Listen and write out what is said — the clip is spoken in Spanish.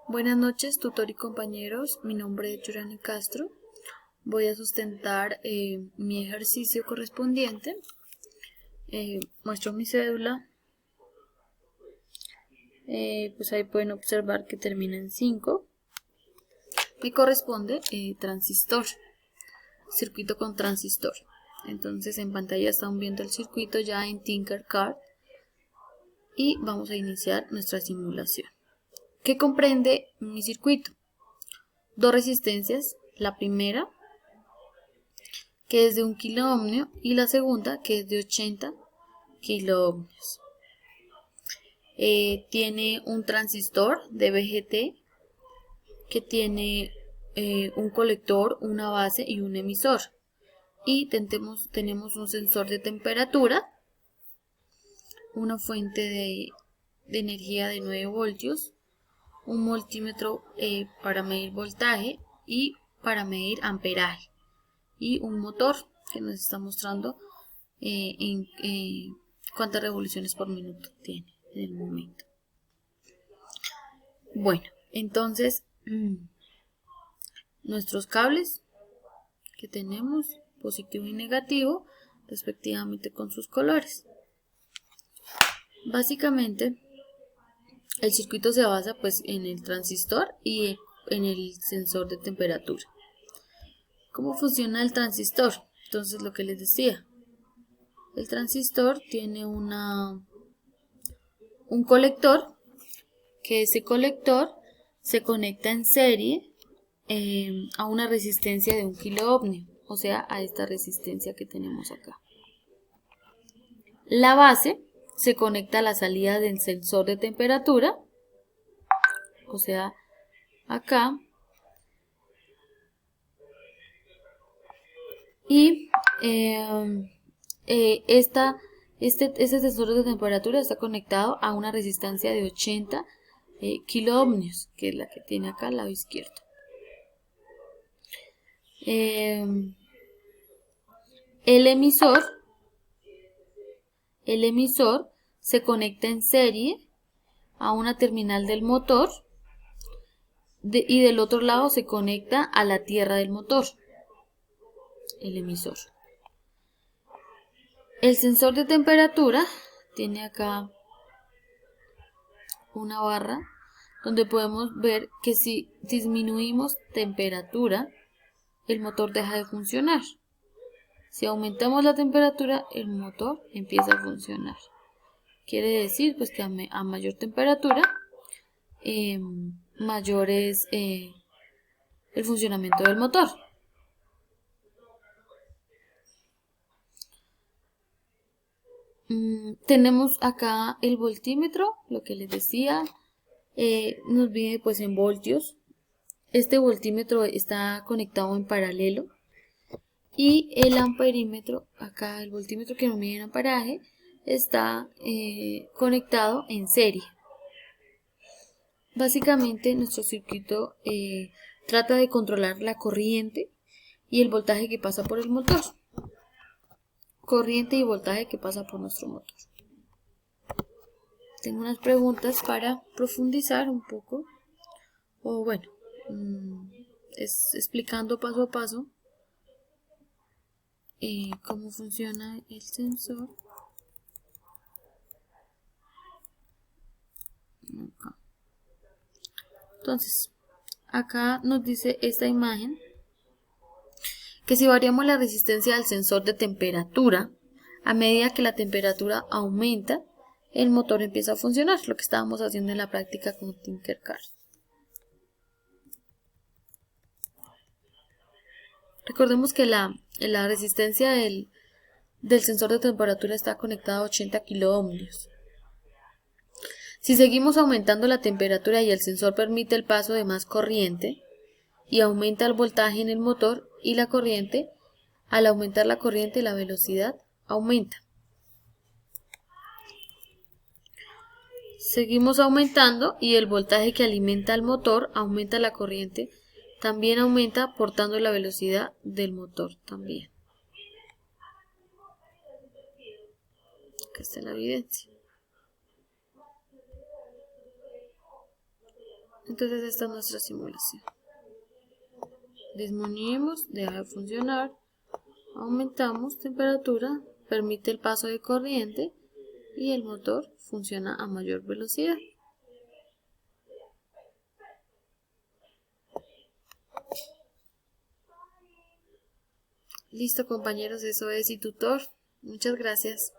Buenas noches, tutor y compañeros. Mi nombre es Yurani Castro. Voy a sustentar mi ejercicio correspondiente. Muestro mi cédula. Pues ahí pueden observar que termina en 5. Me corresponde transistor, circuito con transistor. Entonces en pantalla están viendo el circuito ya en Tinkercad y vamos a iniciar nuestra simulación. ¿Qué comprende mi circuito? Dos resistencias, la primera que es de 1 kilo ohmio y la segunda que es de 80 kilo ohmios. Tiene un transistor de BGT que tiene un colector, una base y un emisor. Y tenemos un sensor de temperatura, una fuente de energía de 9 voltios, un multímetro para medir voltaje y para medir amperaje, y un motor que nos está mostrando cuántas revoluciones por minuto tiene en el momento. Bueno, entonces nuestros cables que tenemos, positivo y negativo, respectivamente con sus colores. Básicamente el circuito se basa pues en el transistor y en el sensor de temperatura. ¿Cómo funciona el transistor? Entonces, lo que les decía, el transistor tiene un colector, que ese colector se conecta en serie a una resistencia de 1 kilo ohmio, o sea, a esta resistencia que tenemos acá. La base se conecta a la salida del sensor de temperatura, o sea, acá, y este sensor de temperatura está conectado a una resistencia de 80 kilo ohmios, que es la que tiene acá al lado izquierdo. El emisor se conecta en serie a una terminal del motor y del otro lado se conecta a la tierra del motor, el emisor. El sensor de temperatura tiene acá una barra donde podemos ver que si disminuimos temperatura, el motor deja de funcionar. Si aumentamos la temperatura, el motor empieza a funcionar. Quiere decir pues que a mayor temperatura, mayor es el funcionamiento del motor. Tenemos acá el voltímetro, lo que les decía, nos viene pues en voltios. Este voltímetro está conectado en paralelo y el amperímetro, acá el voltímetro que nos mide en amperaje, está conectado en serie. Básicamente nuestro circuito trata de controlar la corriente y el voltaje que pasa por el motor. Corriente y voltaje que pasa por nuestro motor. Tengo unas preguntas para profundizar un poco, o bueno, explicando paso a paso cómo funciona el sensor. Acá. Entonces, acá nos dice esta imagen que si variamos la resistencia del sensor de temperatura, a medida que la temperatura aumenta, el motor empieza a funcionar, lo que estábamos haciendo en la práctica con Tinkercad. Recordemos que la resistencia del sensor de temperatura está conectada a 80 kilo ohmios. Si seguimos aumentando la temperatura y el sensor permite el paso de más corriente y aumenta el voltaje en el motor y la corriente, al aumentar la corriente la velocidad aumenta. Seguimos aumentando y el voltaje que alimenta al motor aumenta, la corriente también aumenta, aportando la velocidad del motor también. Acá está la evidencia. Entonces esta es nuestra simulación. Disminuimos, deja de funcionar, aumentamos temperatura, permite el paso de corriente y el motor funciona a mayor velocidad. Listo, compañeros, eso es y tutor. Muchas gracias.